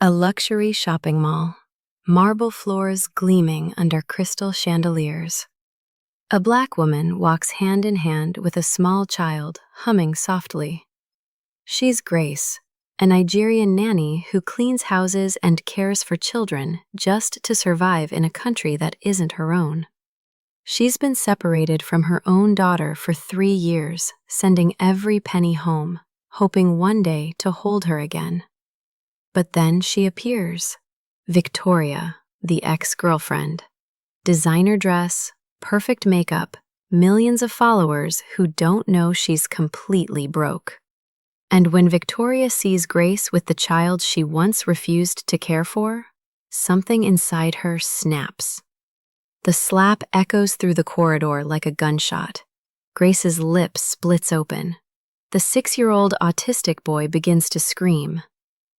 A luxury shopping mall, marble floors gleaming under crystal chandeliers. A black woman walks hand in hand with a small child, humming softly. She's Grace, a Nigerian nanny who cleans houses and cares for children just to survive in a country that isn't her own. She's been separated from her own daughter for 3 years, sending every penny home, hoping one day to hold her again. But then she appears. Victoria, the ex-girlfriend. Designer dress, perfect makeup, millions of followers who don't know she's completely broke. And when Victoria sees Grace with the child she once refused to care for, something inside her snaps. The slap echoes through the corridor like a gunshot. Grace's lip splits open. The 6-year-old autistic boy begins to scream.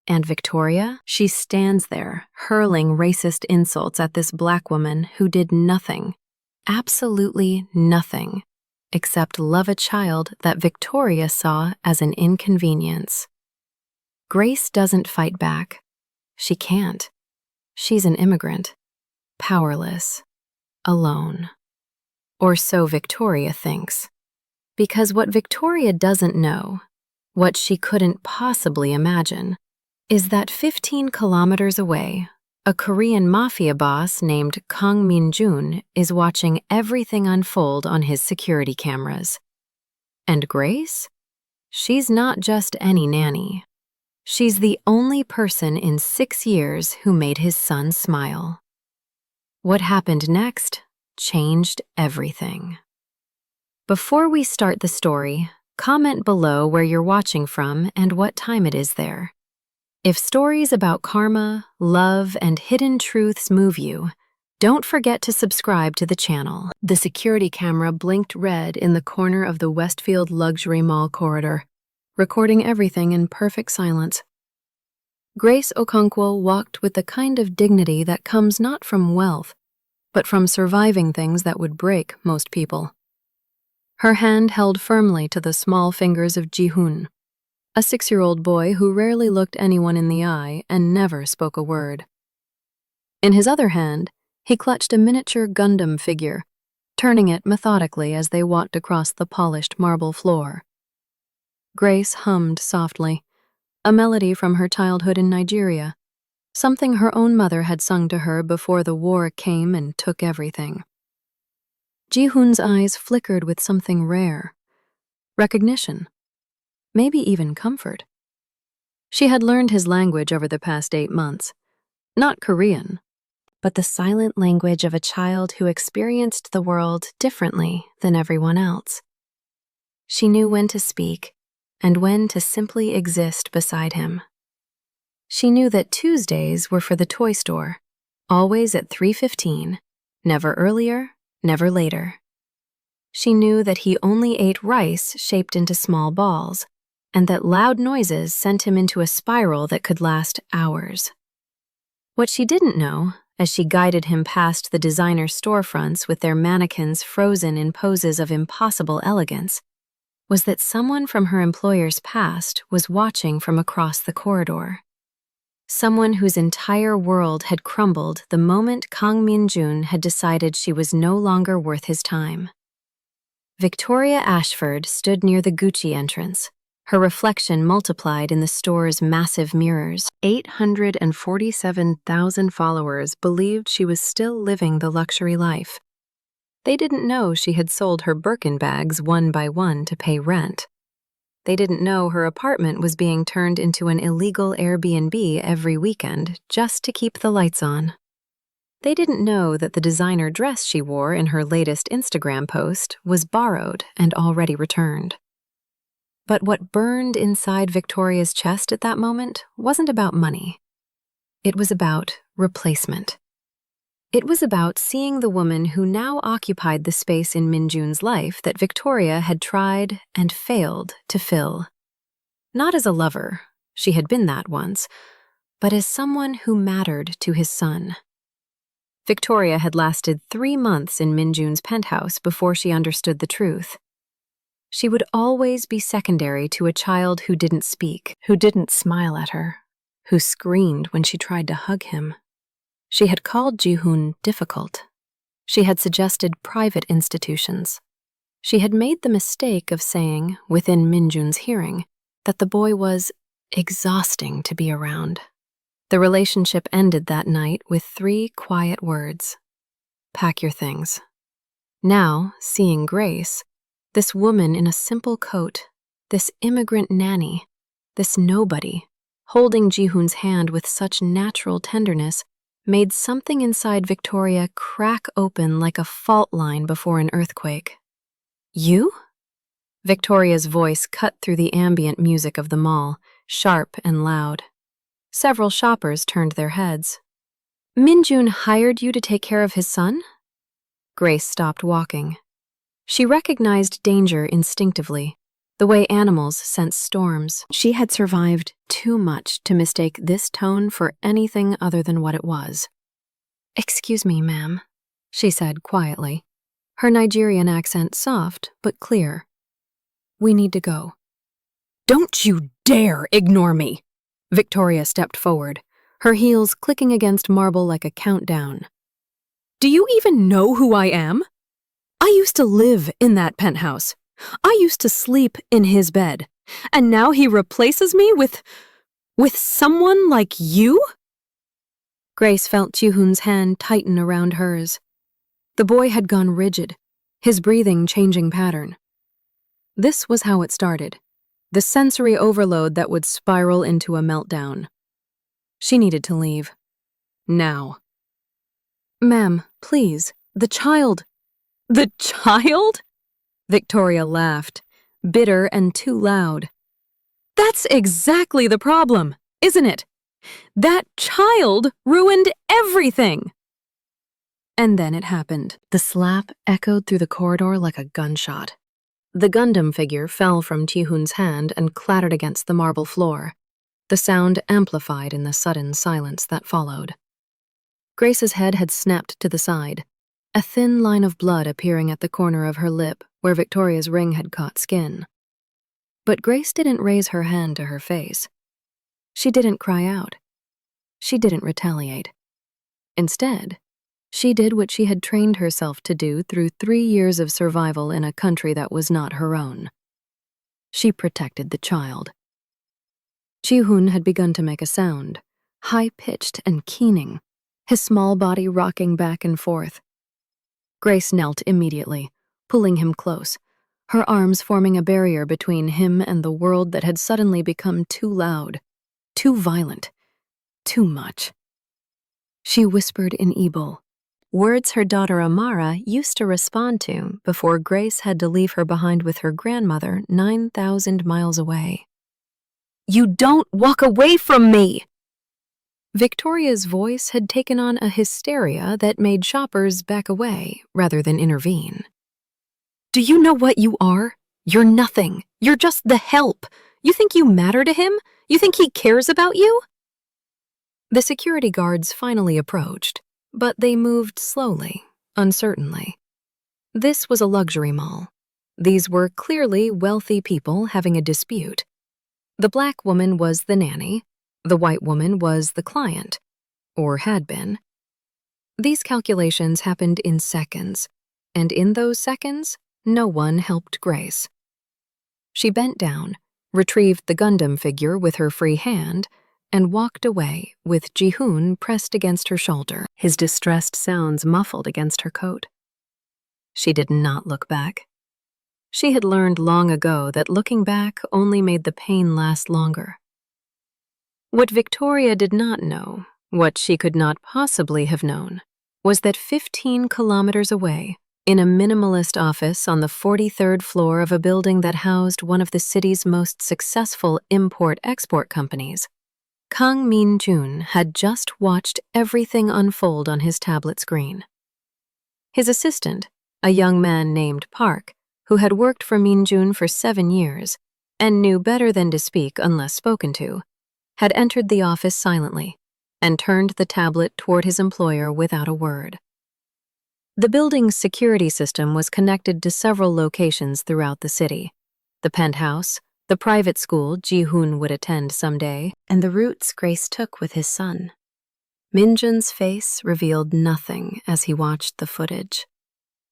And Victoria? She stands there, hurling racist insults at this black woman who did nothing, absolutely nothing, except love a child that Victoria saw as an inconvenience. Grace doesn't fight back. She can't. She's an immigrant, powerless, alone. Or so Victoria thinks. Because what Victoria doesn't know, what she couldn't possibly imagine, is that 15 kilometers away, a Korean Mafia boss named Kang Min-jun is watching everything unfold on his security cameras. And Grace? She's not just any nanny. She's the only person in 6 years who made his son smile. What happened next changed everything. Before we start the story, comment below where you're watching from and what time it is there. If stories about karma, love, and hidden truths move you, don't forget to subscribe to the channel. The security camera blinked red in the corner of the Westfield Luxury Mall corridor, recording everything in perfect silence. Grace Okonkwo walked with the kind of dignity that comes not from wealth, but from surviving things that would break most people. Her hand held firmly to the small fingers of Ji-hoon, a 6-year-old boy who rarely looked anyone in the eye and never spoke a word. In his other hand, he clutched a miniature Gundam figure, turning it methodically as they walked across the polished marble floor. Grace hummed softly, a melody from her childhood in Nigeria, something her own mother had sung to her before the war came and took everything. Ji-hoon's eyes flickered with something rare, recognition. Maybe even comfort. She had learned his language over the past 8 months. Not Korean, but the silent language of a child who experienced the world differently than everyone else. She knew when to speak and when to simply exist beside him. She knew that Tuesdays were for the toy store, always at 3:15, never earlier, never later. She knew that he only ate rice shaped into small balls, and that loud noises sent him into a spiral that could last hours. What she didn't know, as she guided him past the designer storefronts with their mannequins frozen in poses of impossible elegance, was that someone from her employer's past was watching from across the corridor. Someone whose entire world had crumbled the moment Kang Min-jun had decided she was no longer worth his time. Victoria Ashford stood near the Gucci entrance, her reflection multiplied in the store's massive mirrors. 847,000 followers believed she was still living the luxury life. They didn't know she had sold her Birkin bags one by one to pay rent. They didn't know her apartment was being turned into an illegal Airbnb every weekend just to keep the lights on. They didn't know that the designer dress she wore in her latest Instagram post was borrowed and already returned. But what burned inside Victoria's chest at that moment wasn't about money. It was about replacement. It was about seeing the woman who now occupied the space in Min-jun's life that Victoria had tried and failed to fill. Not as a lover, she had been that once, but as someone who mattered to his son. Victoria had lasted 3 months in Min-jun's penthouse before she understood the truth. She would always be secondary to a child who didn't speak, who didn't smile at her, who screamed when she tried to hug him. She had called Ji-hoon difficult. She had suggested private institutions. She had made the mistake of saying, within Min-jun's hearing, that the boy was exhausting to be around. The relationship ended that night with 3 quiet words. Pack your things. Now, seeing Grace, this woman in a simple coat, this immigrant nanny, this nobody, holding Ji-hoon's hand with such natural tenderness, made something inside Victoria crack open like a fault line before an earthquake. You? Victoria's voice cut through the ambient music of the mall, sharp and loud. Several shoppers turned their heads. Min-jun hired you to take care of his son? Grace stopped walking. She recognized danger instinctively, the way animals sense storms. She had survived too much to mistake this tone for anything other than what it was. Excuse me, ma'am, she said quietly, her Nigerian accent soft but clear. We need to go. Don't you dare ignore me! Victoria stepped forward, her heels clicking against marble like a countdown. Do you even know who I am? I used to live in that penthouse. I used to sleep in his bed. And now he replaces me with someone like you? Grace felt Ji-hoon's hand tighten around hers. The boy had gone rigid, his breathing changing pattern. This was how it started, the sensory overload that would spiral into a meltdown. She needed to leave. Now. Ma'am, please, the child. The child? Victoria laughed, bitter and too loud. That's exactly the problem, isn't it? That child ruined everything. And then it happened. The slap echoed through the corridor like a gunshot. The Gundam figure fell from Ji-hoon's hand and clattered against the marble floor. The sound amplified in the sudden silence that followed. Grace's head had snapped to the side, a thin line of blood appearing at the corner of her lip where Victoria's ring had caught skin. But Grace didn't raise her hand to her face. She didn't cry out. She didn't retaliate. Instead, she did what she had trained herself to do through 3 years of survival in a country that was not her own. She protected the child. Ji-hoon had begun to make a sound, high-pitched and keening, his small body rocking back and forth. Grace knelt immediately, pulling him close, her arms forming a barrier between him and the world that had suddenly become too loud, too violent, too much. She whispered in Igbo, words her daughter Amara used to respond to before Grace had to leave her behind with her grandmother 9,000 miles away. You don't walk away from me! Victoria's voice had taken on a hysteria that made shoppers back away rather than intervene. Do you know what you are? You're nothing. You're just the help. You think you matter to him? You think he cares about you? The security guards finally approached, but they moved slowly, uncertainly. This was a luxury mall. These were clearly wealthy people having a dispute. The black woman was the nanny, the white woman was the client, or had been. These calculations happened in seconds, and in those seconds, no one helped Grace. She bent down, retrieved the Gundam figure with her free hand, and walked away with Ji-hoon pressed against her shoulder, his distressed sounds muffled against her coat. She did not look back. She had learned long ago that looking back only made the pain last longer. What Victoria did not know, what she could not possibly have known, was that 15 kilometers away, in a minimalist office on the 43rd floor of a building that housed one of the city's most successful import-export companies, Kang Min-jun had just watched everything unfold on his tablet screen. His assistant, a young man named Park, who had worked for Min-jun for 7 years and knew better than to speak unless spoken to, had entered the office silently and turned the tablet toward his employer without a word. The building's security system was connected to several locations throughout the city: the penthouse, the private school Ji-hoon would attend someday, and the routes Grace took with his son. Min-jun's face revealed nothing as he watched the footage.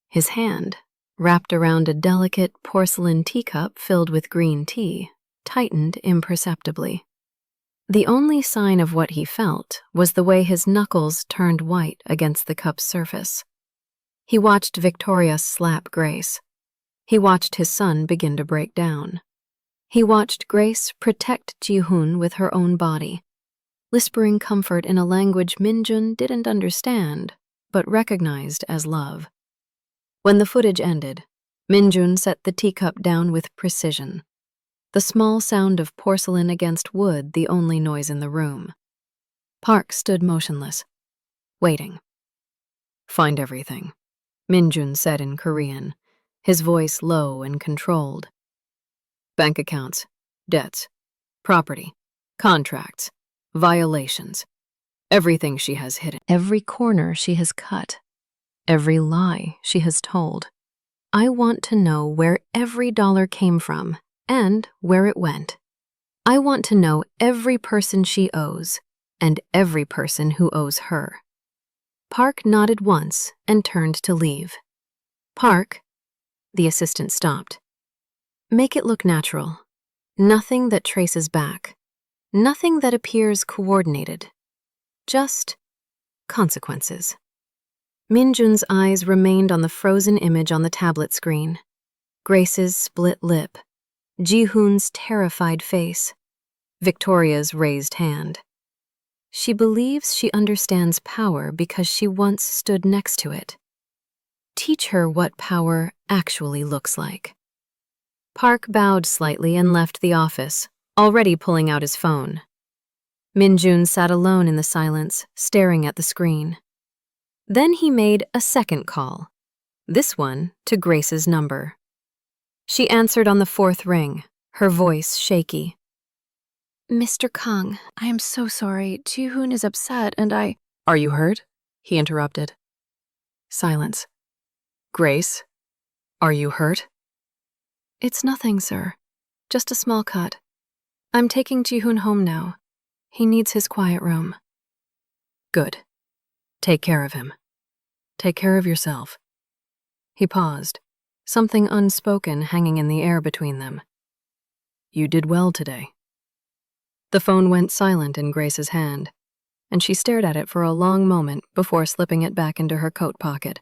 His hand, wrapped around a delicate porcelain teacup filled with green tea, tightened imperceptibly. The only sign of what he felt was the way his knuckles turned white against the cup's surface. He watched Victoria slap Grace. He watched his son begin to break down. He watched Grace protect Ji-hoon with her own body, whispering comfort in a language Min-jun didn't understand, but recognized as love. When the footage ended, Min-jun set the teacup down with precision, the small sound of porcelain against wood the only noise in the room. Park stood motionless, waiting. "Find everything," Min-jun said in Korean, his voice low and controlled. "Bank accounts, debts, property, contracts, violations, everything she has hidden, every corner she has cut, every lie she has told. I want to know where every dollar came from and where it went. I want to know every person she owes and every person who owes her." Park nodded once and turned to leave. "Park," the assistant stopped. "Make it look natural. Nothing that traces back. Nothing that appears coordinated. Just consequences." Min-jun's eyes remained on the frozen image on the tablet screen. Grace's split lip, Ji-hoon's terrified face, Victoria's raised hand. She believes she understands power because she once stood next to it. Teach her what power actually looks like. Park bowed slightly and left the office, already pulling out his phone. Min-jun sat alone in the silence, staring at the screen. Then he made a second call, this one to Grace's number. She answered on the fourth ring, her voice shaky. "Mr. Kang, I am so sorry. Ji-hoon is upset and I—" "Are you hurt?" he interrupted. Silence. "Grace, are you hurt?" "It's nothing, sir. Just a small cut. I'm taking Ji-hoon home now. He needs his quiet room." "Good. Take care of him. Take care of yourself." He paused, something unspoken hanging in the air between them. "You did well today." The phone went silent in Grace's hand, and she stared at it for a long moment before slipping it back into her coat pocket.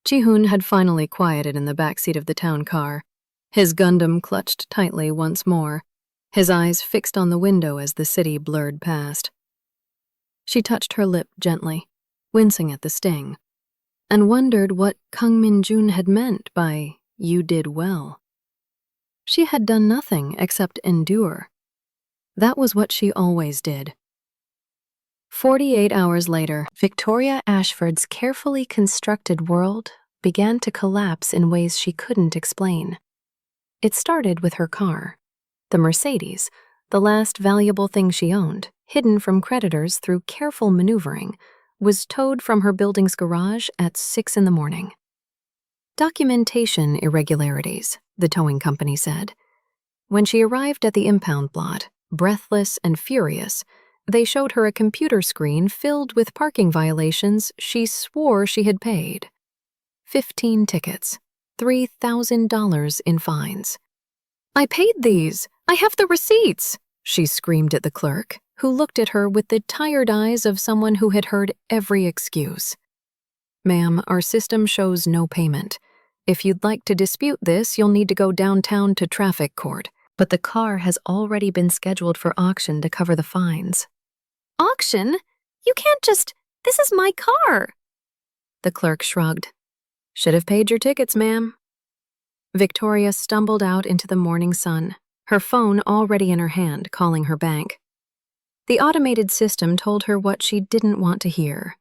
Ji-hoon had finally quieted in the backseat of the town car, his Gundam clutched tightly once more, his eyes fixed on the window as the city blurred past. She touched her lip gently, wincing at the sting, and wondered what Kang Min-jun had meant by "you did well." She had done nothing except endure. That was what she always did. 48 hours later, Victoria Ashford's carefully constructed world began to collapse in ways she couldn't explain. It started with her car. The Mercedes, the last valuable thing she owned, hidden from creditors through careful maneuvering, was towed from her building's garage at 6 in the morning. Documentation irregularities, the towing company said. When she arrived at the impound lot, breathless and furious, they showed her a computer screen filled with parking violations she swore she had paid. 15 tickets, $3,000 in fines. "I paid these! I have the receipts!" she screamed at the clerk, who looked at her with the tired eyes of someone who had heard every excuse. "Ma'am, our system shows no payment. If you'd like to dispute this, you'll need to go downtown to traffic court. But the car has already been scheduled for auction to cover the fines." "Auction? You can't just— This is my car!" The clerk shrugged. "Should have paid your tickets, ma'am." Victoria stumbled out into the morning sun, her phone already in her hand, calling her bank. The automated system told her what she didn't want to hear.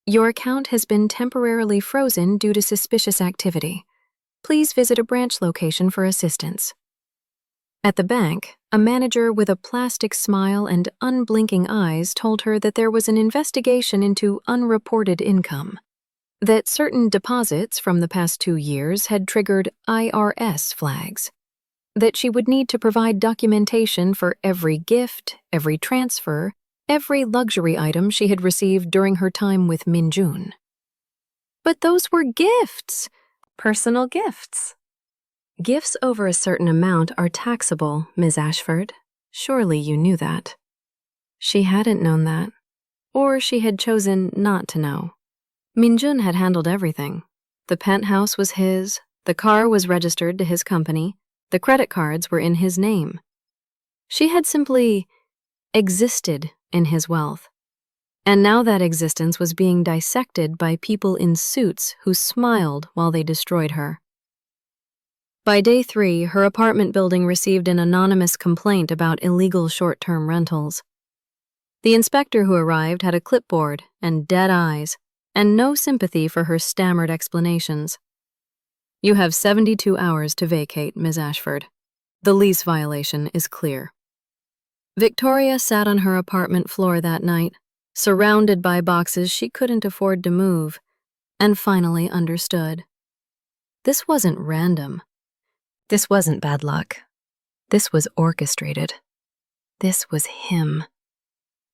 "Your account has been temporarily frozen due to suspicious activity. Please visit a branch location for assistance." At the bank, a manager with a plastic smile and unblinking eyes told her that there was an investigation into unreported income, that certain deposits from the past 2 years had triggered IRS flags. that she would need to provide documentation for every gift, every transfer, every luxury item she had received during her time with Min-jun. But those were gifts, personal gifts. Gifts over a certain amount are taxable, Ms. Ashford. Surely you knew that. She hadn't known that, or she had chosen not to know. Min-jun had handled everything. The penthouse was his, the car was registered to his company, the credit cards were in his name. She had simply existed in his wealth. And now that existence was being dissected by people in suits who smiled while they destroyed her. By day 3, her apartment building received an anonymous complaint about illegal short-term rentals. The inspector who arrived had a clipboard and dead eyes, and no sympathy for her stammered explanations. You have 72 hours to vacate, Ms. Ashford. The lease violation is clear. Victoria sat on her apartment floor that night, surrounded by boxes she couldn't afford to move, and finally understood. This wasn't random. This wasn't bad luck. This was orchestrated. This was him.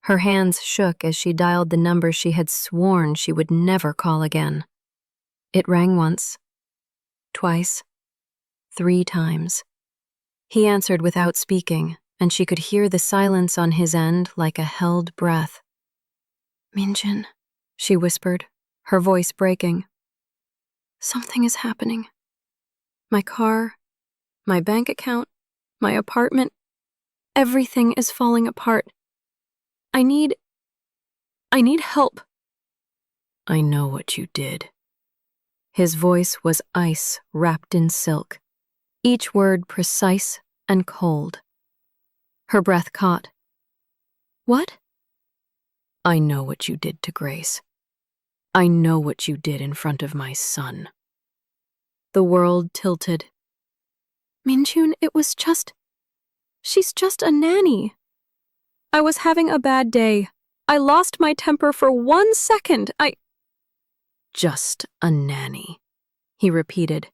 Her hands shook as she dialed the number she had sworn she would never call again. It rang once, twice, 3 times. He answered without speaking, and she could hear the silence on his end like a held breath. "Min-jun," she whispered, her voice breaking. "Something is happening. My car, my bank account, my apartment, everything is falling apart. I need help." "I know what you did." His voice was ice wrapped in silk, each word precise and cold. Her breath caught. "What?" "I know what you did to Grace. I know what you did in front of my son." The world tilted. "Min-jun, she's just a nanny. I was having a bad day. I lost my temper for 1 second. Just a nanny," he repeated,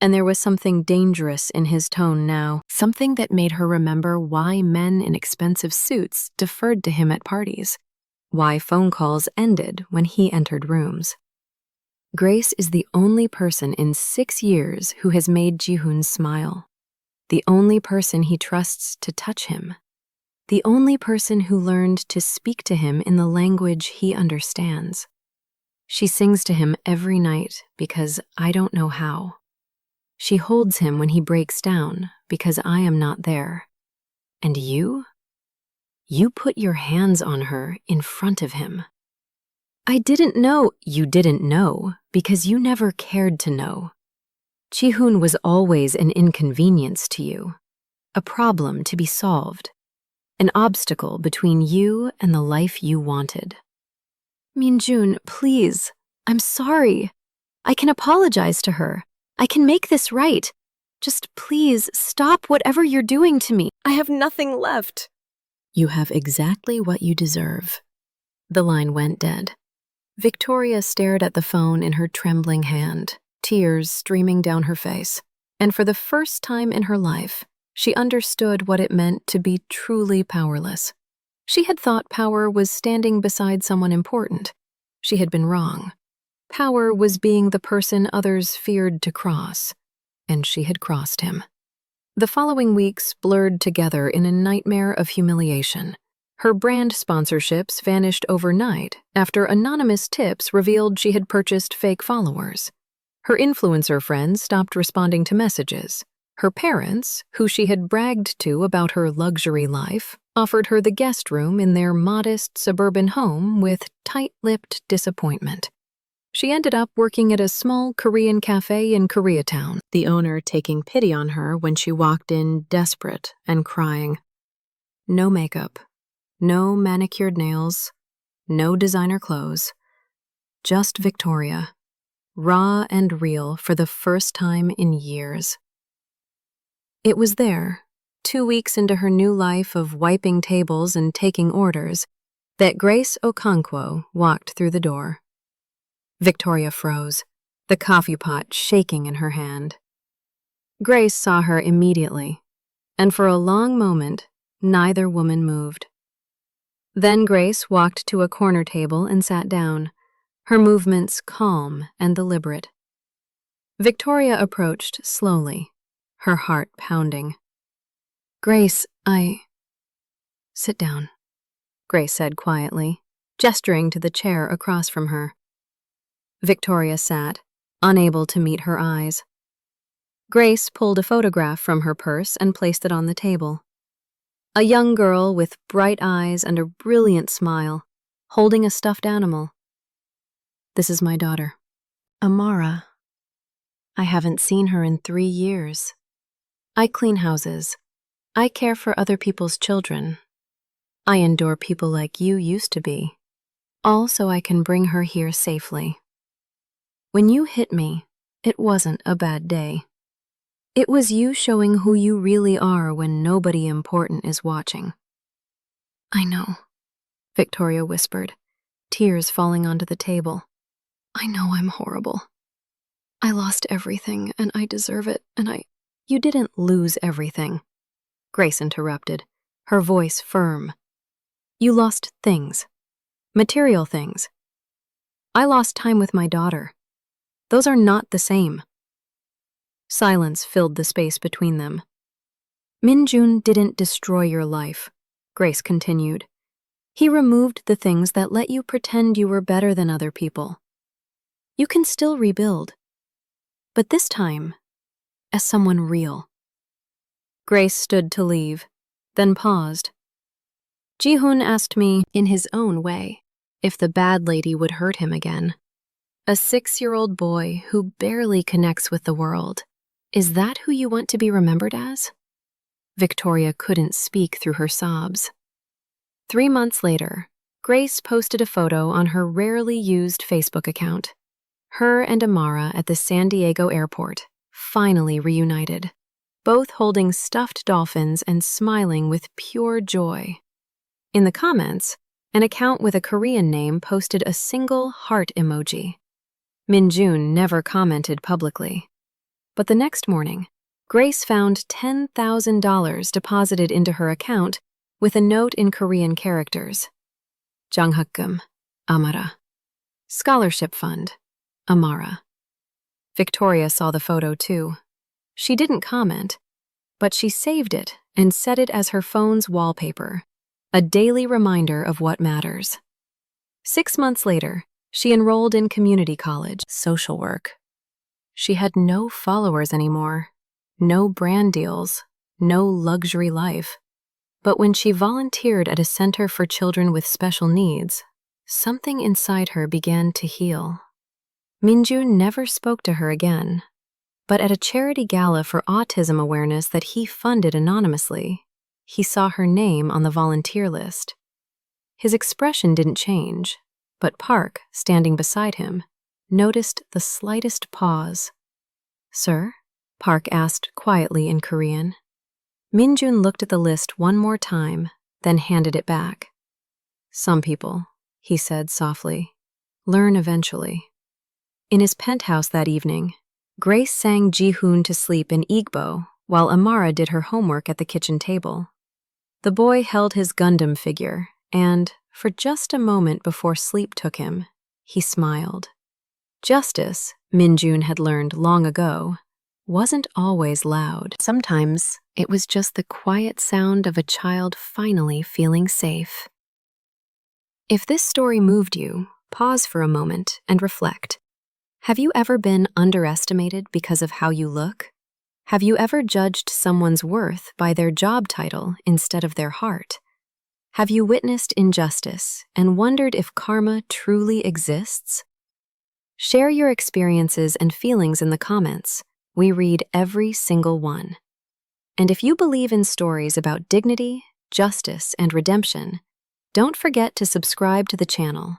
and there was something dangerous in his tone now, something that made her remember why men in expensive suits deferred to him at parties, why phone calls ended when he entered rooms. Grace is the only person in 6 years who has made Ji-hoon smile, the only person he trusts to touch him, the only person who learned to speak to him in the language he understands. She sings to him every night because I don't know how. She holds him when he breaks down because I am not there. And you? You put your hands on her in front of him. I didn't know. You didn't know because you never cared to know. Ji-hoon was always an inconvenience to you, a problem to be solved, an obstacle between you and the life you wanted. Min-jun, please, I'm sorry. I can apologize to her. I can make this right. Just please stop whatever you're doing to me. I have nothing left. You have exactly what you deserve. The line went dead. Victoria stared at the phone in her trembling hand, tears streaming down her face, and for the first time in her life, she understood what it meant to be truly powerless. She had thought power was standing beside someone important. She had been wrong. Power was being the person others feared to cross, and she had crossed him. The following weeks blurred together in a nightmare of humiliation. Her brand sponsorships vanished overnight after anonymous tips revealed she had purchased fake followers. Her influencer friends stopped responding to messages. Her parents, who she had bragged to about her luxury life, offered her the guest room in their modest suburban home with tight-lipped disappointment. She ended up working at a small Korean cafe in Koreatown, the owner taking pity on her when she walked in desperate and crying. No makeup, no manicured nails, no designer clothes, just Victoria, raw and real for the first time in years. It was there, 2 weeks into her new life of wiping tables and taking orders, that Grace Okonkwo walked through the door. Victoria froze, the coffee pot shaking in her hand. Grace saw her immediately, and for a long moment, neither woman moved. Then Grace walked to a corner table and sat down, her movements calm and deliberate. Victoria approached slowly, her heart pounding. "Grace, Sit down," Grace said quietly, gesturing to the chair across from her. Victoria sat, unable to meet her eyes. Grace pulled a photograph from her purse and placed it on the table. A young girl with bright eyes and a brilliant smile, holding a stuffed animal. "This is my daughter, Amara. I haven't seen her in 3 years. I clean houses. I care for other people's children. I endure people like you used to be, all so I can bring her here safely. When you hit me, it wasn't a bad day. It was you showing who you really are when nobody important is watching." "I know," Victoria whispered, tears falling onto the table. "I know I'm horrible. I lost everything, and I deserve it, and You didn't lose everything," Grace interrupted, her voice firm. "You lost things. Material things. I lost time with my daughter. Those are not the same." Silence filled the space between them. "Min-jun didn't destroy your life," Grace continued. "He removed the things that let you pretend you were better than other people. You can still rebuild, but this time, as someone real." Grace stood to leave, then paused. "Ji-hoon asked me, in his own way, if the bad lady would hurt him again. A 6-year-old boy who barely connects with the world. Is that who you want to be remembered as?" Victoria couldn't speak through her sobs. 3 months later, Grace posted a photo on her rarely used Facebook account. Her and Amara at the San Diego airport, finally reunited, both holding stuffed dolphins and smiling with pure joy. In the comments, an account with a Korean name posted a single heart emoji. Min-jun never commented publicly. But the next morning, Grace found $10,000 deposited into her account with a note in Korean characters. "Janghakkum, Amara. Scholarship Fund, Amara." Victoria saw the photo too. She didn't comment, but she saved it and set it as her phone's wallpaper, a daily reminder of what matters. 6 months later, she enrolled in community college, social work. She had no followers anymore, no brand deals, no luxury life. But when she volunteered at a center for children with special needs, something inside her began to heal. Min-jun never spoke to her again, but at a charity gala for autism awareness that he funded anonymously, he saw her name on the volunteer list. His expression didn't change, but Park, standing beside him, noticed the slightest pause. "Sir?" Park asked quietly in Korean. Min-jun looked at the list one more time, then handed it back. "Some people," he said softly, "learn eventually." In his penthouse that evening, Grace sang Ji-hoon to sleep in Igbo while Amara did her homework at the kitchen table. The boy held his Gundam figure, and, for just a moment before sleep took him, he smiled. Justice, Min-jun had learned long ago, wasn't always loud. Sometimes it was just the quiet sound of a child finally feeling safe. If this story moved you, pause for a moment and reflect. Have you ever been underestimated because of how you look? Have you ever judged someone's worth by their job title instead of their heart? Have you witnessed injustice and wondered if karma truly exists? Share your experiences and feelings in the comments. We read every single one. And if you believe in stories about dignity, justice, and redemption, don't forget to subscribe to the channel